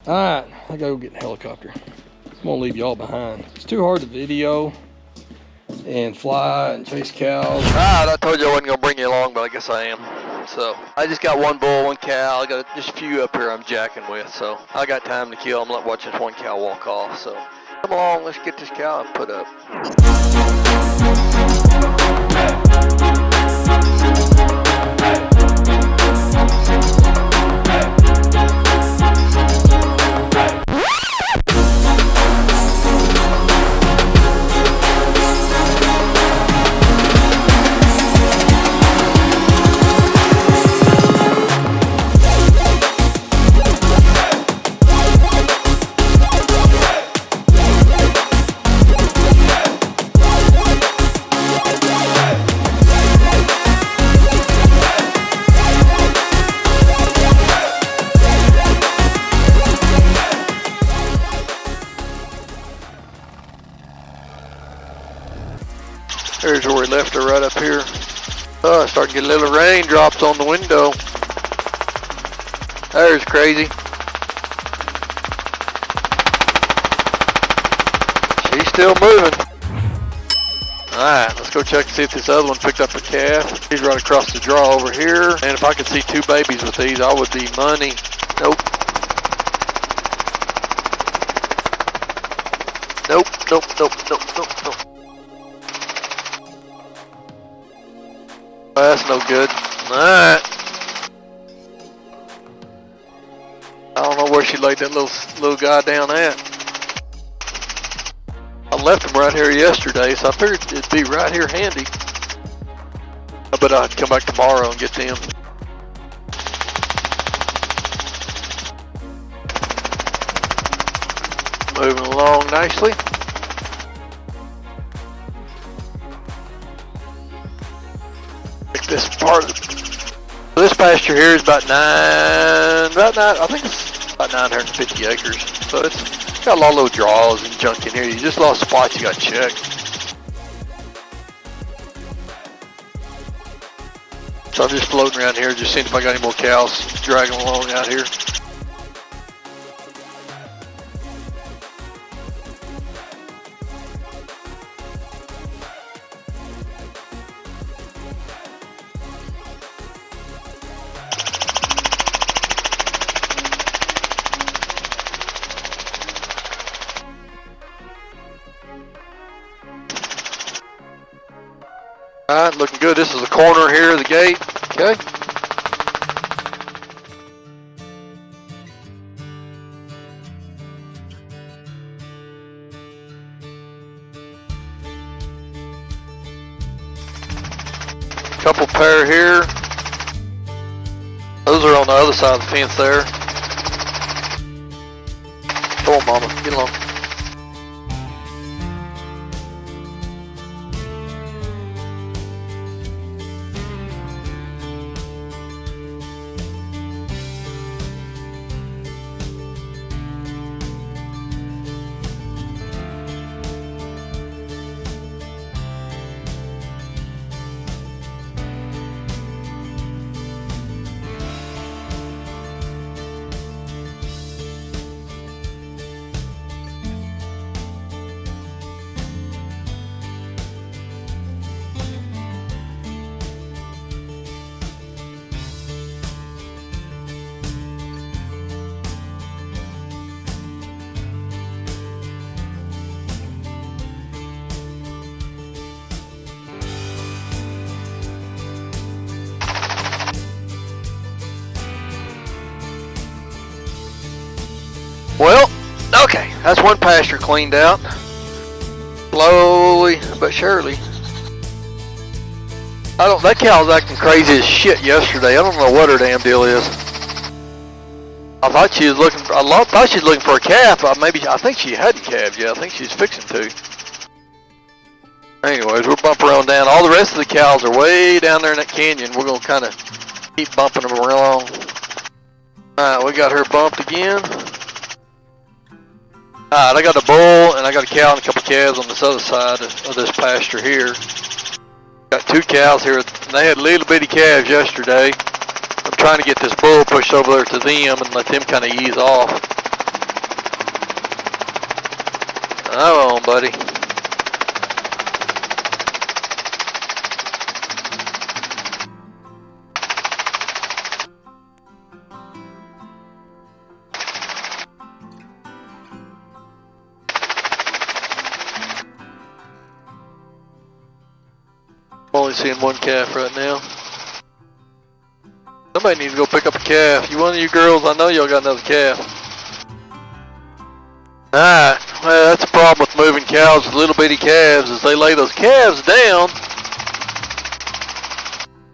Alright, I gotta go get the helicopter. I'm gonna leave y'all behind. It's too hard to video and fly and chase cows. Alright, I told you I wasn't gonna bring you along, but I guess I am. So, I just got one bull, one cow. I got just a few up here I'm jacking with, so I got time to kill. I'm watching this one cow walk off, so come along, let's get this cow put up. There's where we left her, right up here. Oh, starting to get little raindrops on the window. There's Crazy. She's still moving. Alright, let's go check and see if this other one picked up a calf. He's right across the draw over here. And if I could see two babies with these, I would be money. Nope. Nope, nope, nope, nope, nope, nope. That's no good. Alright. I don't know where she laid that little guy down at. I left him right here yesterday, so I figured it'd be right here handy. I bet I'd come back tomorrow and get them. Moving along nicely. This part of this pasture here is about nine, I think it's about 950 acres. So it's got a lot of little draws and junk in here. You just lost spots you got to check. So I'm just floating around here, just seeing if I got any more cows dragging along out here. Alright, looking good. This is the corner here of the gate. Okay. Couple pair here. Those are on the other side of the fence there. Come on, mama. Get along. Well, okay, that's one pasture cleaned out. Slowly but surely. That cow was acting crazy as shit yesterday. I don't know what her damn deal is. I thought she was looking for a calf. I think she had calves. Yeah, I think she's fixing to. Anyways, we're bumping on down. All the rest of the cows are way down there in that canyon. We're gonna kind of keep bumping them along. Alright, we got her bumped again. Alright, I got a bull and I got a cow and a couple calves on this other side of this pasture here. Got two cows here. They had little bitty calves yesterday. I'm trying to get this bull pushed over there to them and let them kind of ease off. buddy. I'm only seeing one calf right now. Somebody needs to go pick up a calf. You one of you girls, I know y'all got another calf. Alright, well that's the problem with moving cows with little bitty calves is they lay those calves down,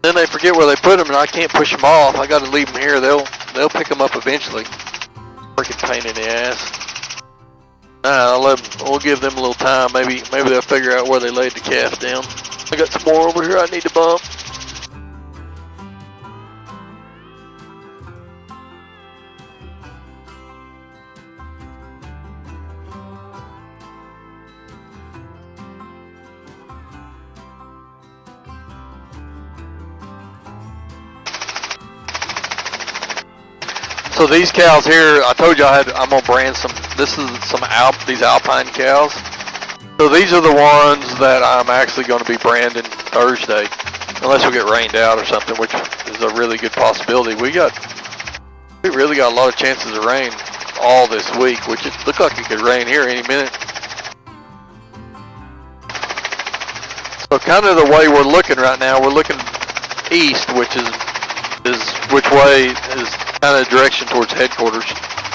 then they forget where they put them and I can't push them off. I gotta leave them here. They'll pick them up eventually. Freaking pain in the ass. Alright, we'll give them a little time. Maybe they'll figure out where they laid the calf down. I got some more over here I need to bump. So these cows here, I told you I'm gonna brand some. This is these Alpine cows. So these are the ones that I'm actually going to be branding Thursday, unless we get rained out or something, which is a really good possibility. We really got a lot of chances of rain all this week, which it looked like it could rain here any minute. So kind of the way we're looking right now, we're looking east, which which way is kind of direction towards headquarters.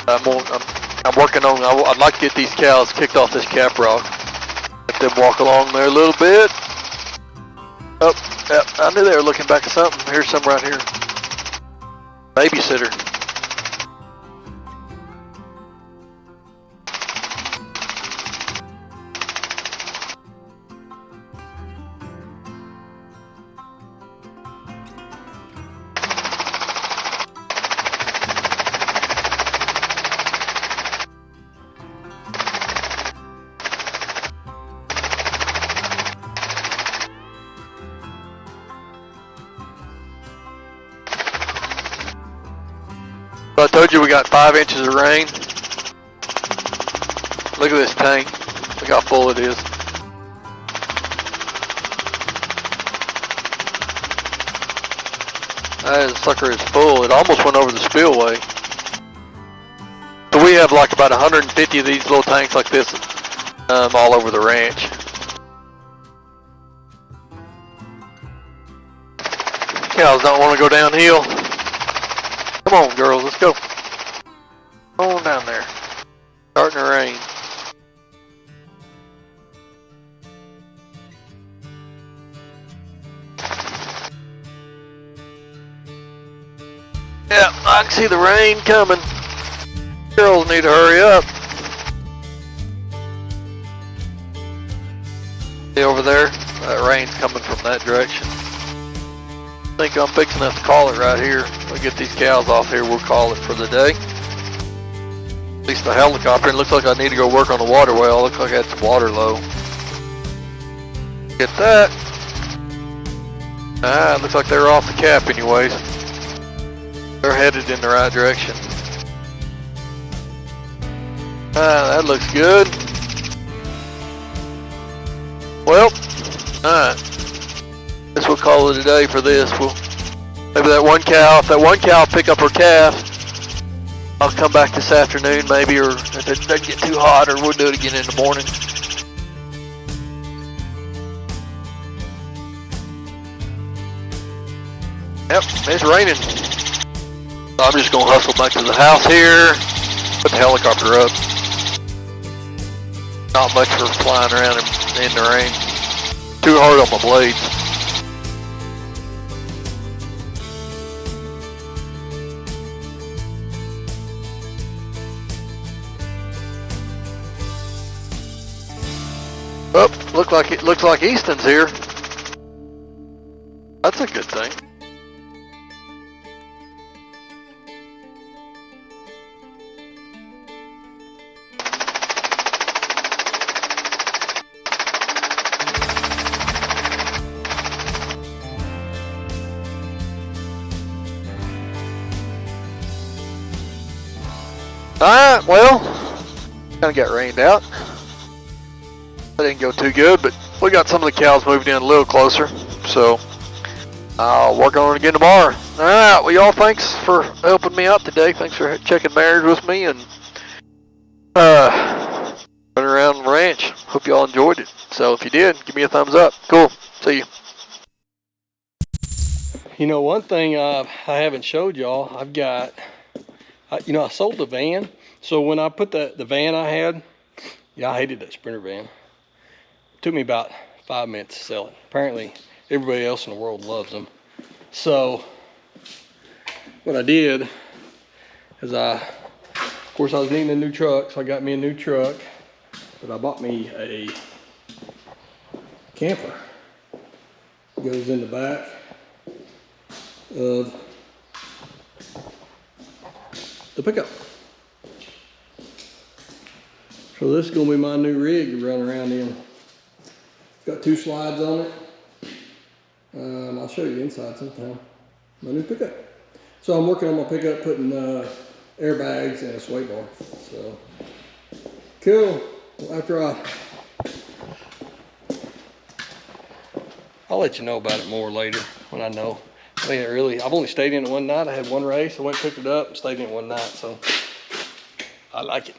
I'm working on. I'd like to get these cows kicked off this cap rock. Let them walk along there a little bit. Oh, yep, I knew they were looking back at something. Here's some right here. Babysitter. So I told you we got 5 inches of rain. Look at this tank. Look how full it is. That sucker is full. It almost went over the spillway. So we have like about 150 of these little tanks like this all over the ranch. Cows don't want to go downhill. Come on, girls, let's go. Come on down there. Starting to rain. Yeah, I can see the rain coming. Girls need to hurry up. See over there? That rain's coming from that direction. I think I'm fixing to call it right here. We'll get these cows off here, we'll call it for the day. At least the helicopter. It looks like I need to go work on the water well. Looks like I had some water low. Get that. It looks like they're off the cap anyways. They're headed in the right direction. That looks good. Well, alright. Guess we'll call it a day for this. Maybe that one cow, if that one cow pick up her calf, I'll come back this afternoon maybe, or if it doesn't get too hot, or we'll do it again in the morning. Yep, it's raining. So I'm just gonna hustle back to the house here, put the helicopter up. Not much for flying around in the rain. Too hard on my blades. Oh, looks like Easton's here. That's a good thing. Alright, well, kind of got rained out. That didn't go too good, but we got some of the cows moved in a little closer. So I'll work on it again tomorrow. All right, well, y'all, thanks for helping me out today. Thanks for checking marriage with me and running around the ranch. Hope y'all enjoyed it. So if you did, give me a thumbs up. Cool. See you. You know, one thing I haven't showed y'all, I've got, you know, I sold the van. So when I put the van I had, yeah, I hated that Sprinter van. It took me about 5 minutes to sell it. Apparently, everybody else in the world loves them. So what I did is of course, I was needing a new truck, so I got me a new truck. But I bought me a camper. It goes in the back of the pickup. So this is gonna be my new rig to run around in. It's got 2 slides on it. I'll show you the inside sometime. My new pickup. So I'm working on my pickup, putting airbags and a sway bar. So cool. Well, after I'll let you know about it more later when I know. I mean, I've only stayed in it one night. I had one race. I went and picked it up and stayed in it one night. So I like it.